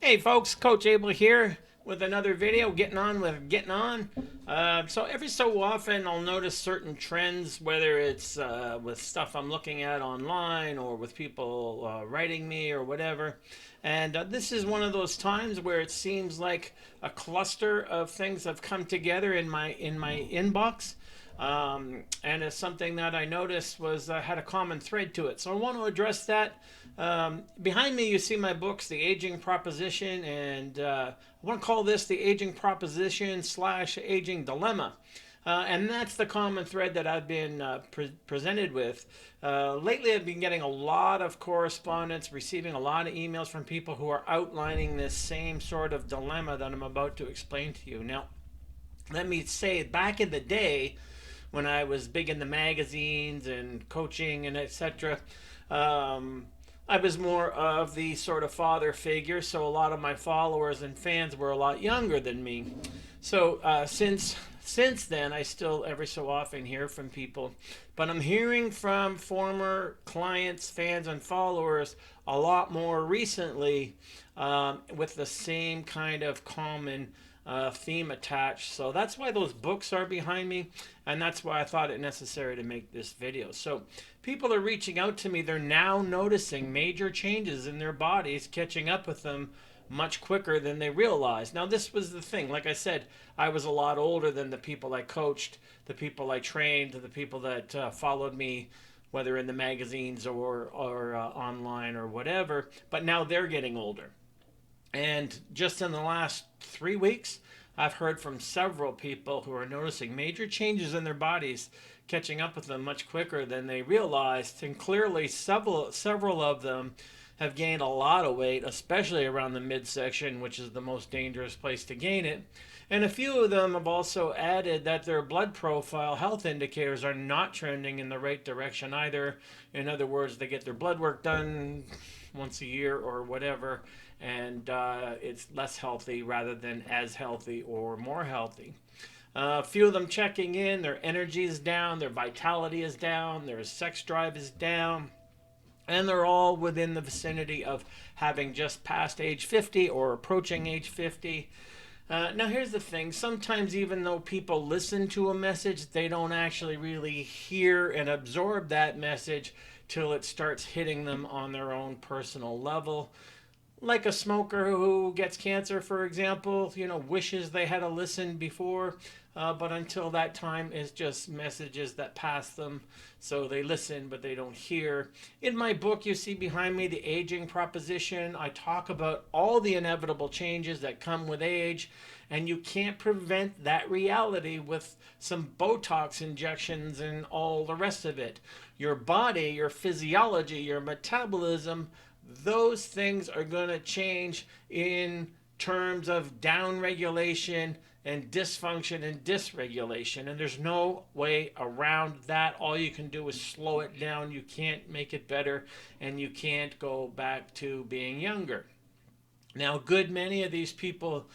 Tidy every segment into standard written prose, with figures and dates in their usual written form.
Hey folks, Coach Abel here with another video, getting on with getting on. So every so often I'll notice certain trends, whether it's with stuff I'm looking at online or with people writing me or whatever. And this is one of those times where it seems like a cluster of things have come together in my inbox. And it's something that I noticed was had a common thread to it. So I want to address that. Behind me, you see my books, The Aging Proposition, and I want to call this The Aging Proposition / Aging Dilemma. And that's the common thread that I've been presented with. Lately, I've been getting a lot of correspondence, receiving a lot of emails from people who are outlining this same sort of dilemma that I'm about to explain to you. Now, let me say, back in the day, when I was big in the magazines and coaching and etc. I was more of the sort of father figure, so a lot of my followers and fans were a lot younger than me. So since then, I still every so often hear from people, but I'm hearing from former clients, fans, and followers a lot more recently, with the same kind of common theme attached. So that's why those books are behind me, and that's why I thought it necessary to make this video. So people are reaching out to me. They're now noticing major changes in their bodies, catching up with them much quicker than they realized. Now, this was the thing. Like I said, I was a lot older than the people I coached, the people I trained, the people that followed me, whether in the magazines or online or whatever. But now they're getting older. And just in the last 3 weeks, I've heard from several people who are noticing major changes in their bodies, catching up with them much quicker than they realized. And clearly, several of them have gained a lot of weight, especially around the midsection, which is the most dangerous place to gain it. And a few of them have also added that their blood profile health indicators are not trending in the right direction either. In other words, they get their blood work done once a year or whatever, and it's less healthy rather than as healthy or more healthy. A few of them checking in, their energy is down, their vitality is down, their sex drive is down, and they're all within the vicinity of having just passed age 50 or approaching age 50. Now, here's the thing. Sometimes, even though people listen to a message, they don't actually really hear and absorb that message till it starts hitting them on their own personal level. Like a smoker who gets cancer, for example, wishes they had a listen before, but until that time, it's just messages that pass them. So they listen, but they don't hear. In my book, you see behind me, The Aging Proposition. I talk about all the inevitable changes that come with age, and you can't prevent that reality with some Botox injections and all the rest of it. Your body, your physiology, your metabolism, those things are going to change in terms of down regulation and dysfunction and dysregulation. And there's no way around that. All you can do is slow it down. You can't make it better, and you can't go back to being younger. Now, a good many of these people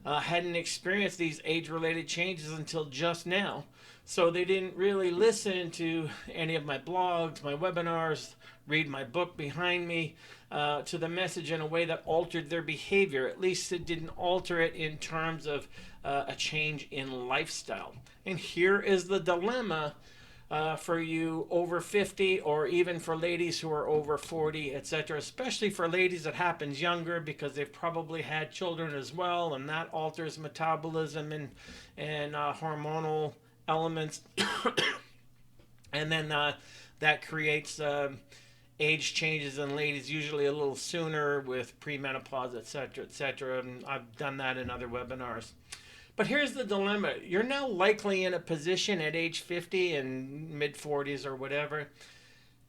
hadn't experienced these age related changes until just now. So they didn't really listen to any of my blogs, my webinars, read my book behind me, to the message in a way that altered their behavior. At least it didn't alter it in terms of a change in lifestyle. And here is the dilemma for you over 50, or even for ladies who are over 40, etc. Especially for ladies, it happens younger because they've probably had children as well, and that alters metabolism and hormonal elements. And then that creates age changes in ladies, usually a little sooner with premenopause, etc., etc. And I've done that in other webinars. But here's the dilemma. You're now likely in a position at age 50 and mid 40s or whatever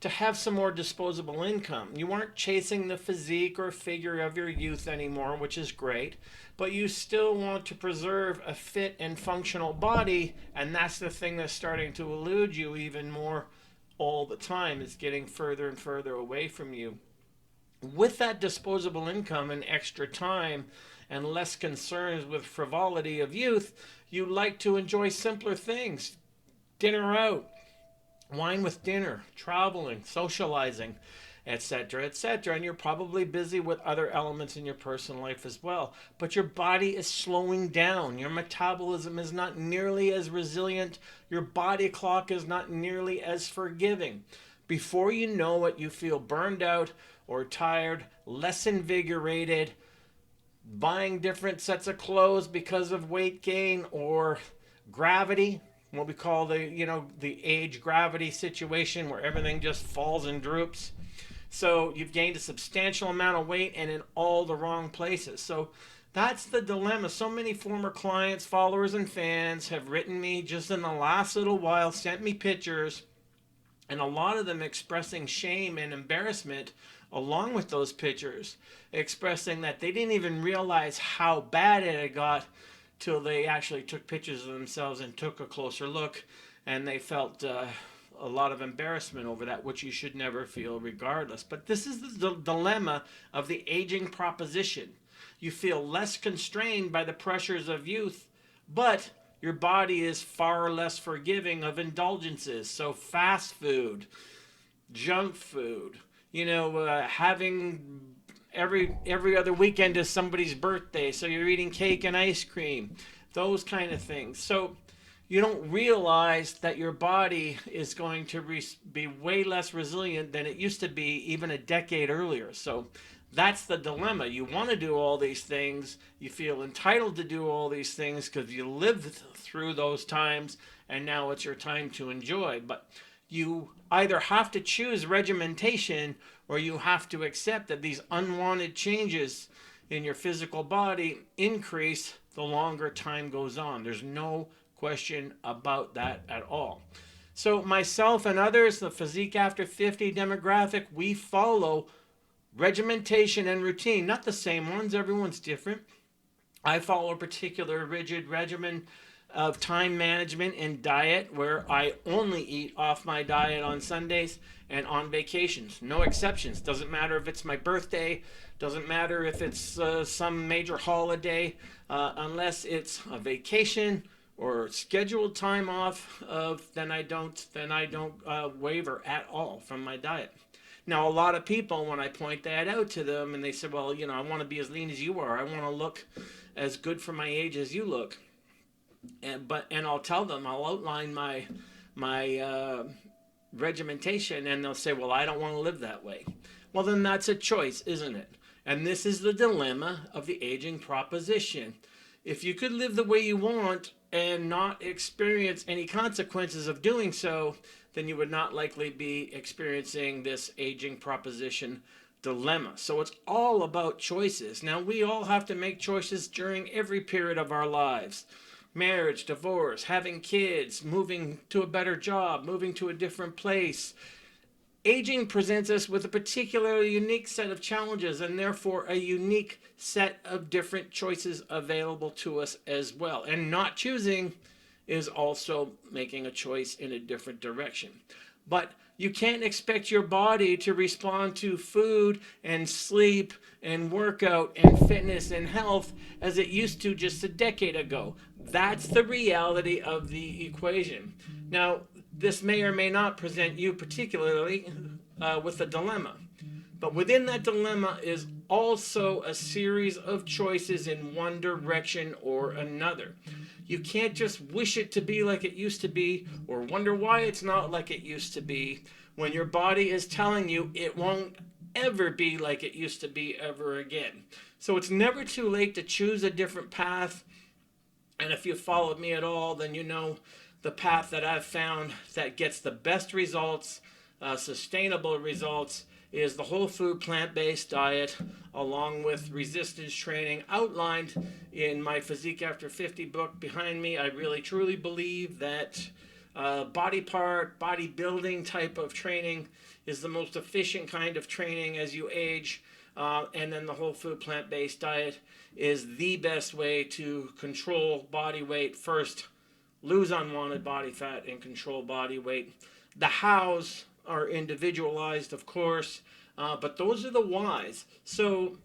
to have some more disposable income. You aren't chasing the physique or figure of your youth anymore, which is great, but you still want to preserve a fit and functional body, and that's the thing that's starting to elude you even more all the time. It's getting further and further away from you. With that disposable income and extra time and less concerns with frivolity of youth, you like to enjoy simpler things. Dinner out, wine with dinner, traveling, socializing. etc., etc. And you're probably busy with other elements in your personal life as well. But your body is slowing down. Your metabolism is not nearly as resilient. Your body clock is not nearly as forgiving. Before you know it, you feel burned out or tired, less invigorated, buying different sets of clothes because of weight gain or gravity, what we call the age gravity situation where everything just falls and droops. So you've gained a substantial amount of weight and in all the wrong places. So that's the dilemma. So many former clients, followers, and fans have written me just in the last little while, sent me pictures, and a lot of them expressing shame and embarrassment along with those pictures, expressing that they didn't even realize how bad it had got till they actually took pictures of themselves and took a closer look, and they felt a lot of embarrassment over that, which you should never feel regardless. But this is the dilemma of the aging proposition. You feel less constrained by the pressures of youth, but your body is far less forgiving of indulgences. So fast food, junk food, having every other weekend is somebody's birthday, so you're eating cake and ice cream, those kind of things. So you don't realize that your body is going to be way less resilient than it used to be even a decade earlier. So that's the dilemma. You want to do all these things. You feel entitled to do all these things because you lived through those times and now it's your time to enjoy. But you either have to choose regimentation or you have to accept that these unwanted changes in your physical body increase the longer time goes on. There's no question about that at all. So myself and others, the Physique After 50 demographic, we follow regimentation and routine, not the same ones. Everyone's different. I follow a particular rigid regimen of time management and diet where I only eat off my diet on Sundays and on vacations. No exceptions. Doesn't matter if it's my birthday, doesn't matter if it's some major holiday, unless it's a vacation or scheduled time off, then I don't waver at all from my diet. Now, a lot of people, when I point that out to them, and they say, well, I want to be as lean as you are. I want to look as good for my age as you look. And I'll tell them, I'll outline my regimentation, and they'll say, well, I don't want to live that way. Well, then that's a choice, isn't it? And this is the dilemma of the aging proposition. If you could live the way you want and not experience any consequences of doing so, then you would not likely be experiencing this aging proposition dilemma. So it's all about choices. Now, we all have to make choices during every period of our lives. Marriage, divorce, having kids, moving to a better job, moving to a different place. Aging presents us with a particularly unique set of challenges and therefore a unique set of different choices available to us as well. And not choosing is also making a choice in a different direction. But you can't expect your body to respond to food and sleep and workout and fitness and health as it used to just a decade ago. That's the reality of the equation. Now, this may or may not present you particularly with a dilemma. But within that dilemma is also a series of choices in one direction or another. You can't just wish it to be like it used to be or wonder why it's not like it used to be when your body is telling you it won't ever be like it used to be ever again. So it's never too late to choose a different path. And if you followed me at all, then you know the path that I've found that gets the best results, sustainable results, is the whole food plant-based diet along with resistance training outlined in my Physique After 50 book behind me. I really truly believe that bodybuilding type of training is the most efficient kind of training as you age, and then the whole food plant-based diet is the best way to control body weight first, lose unwanted body fat, and control body weight. The hows are individualized, of course, but those are the whys. So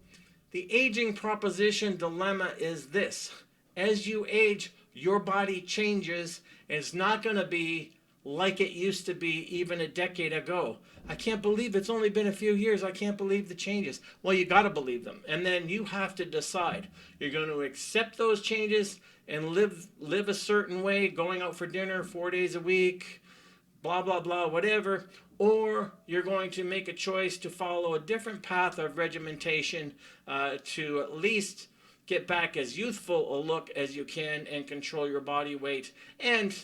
the aging proposition dilemma is this. As you age, your body changes, and it's not going to be like it used to be even a decade ago. I can't believe it's only been a few years. I can't believe the changes. Well, you got to believe them. And then you have to decide. You're going to accept those changes and live a certain way, going out for dinner 4 days a week, blah, blah, blah, whatever. Or you're going to make a choice to follow a different path of regimentation to at least get back as youthful a look as you can and control your body weight and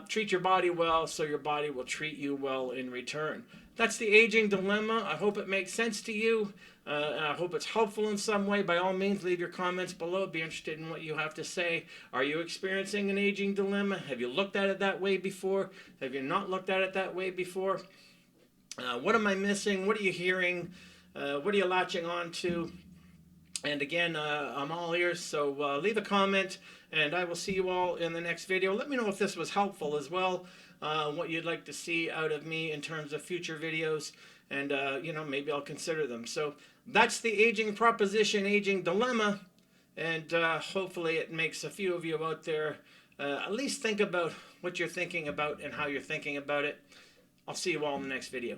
treat your body well so your body will treat you well in return. That's the aging dilemma. I hope it makes sense to you. I hope it's helpful in some way. By all means, leave your comments below. Be interested in what you have to say. Are you experiencing an aging dilemma? Have you looked at it that way before? Have you not looked at it that way before? What am I missing? What are you hearing? What are you latching on to? And again, I'm all ears, so leave a comment, and I will see you all in the next video. Let me know if this was helpful as well, what you'd like to see out of me in terms of future videos, and you know, maybe I'll consider them. So that's the aging proposition, aging dilemma, and hopefully it makes a few of you out there at least think about what you're thinking about and how you're thinking about it. I'll see you all in the next video.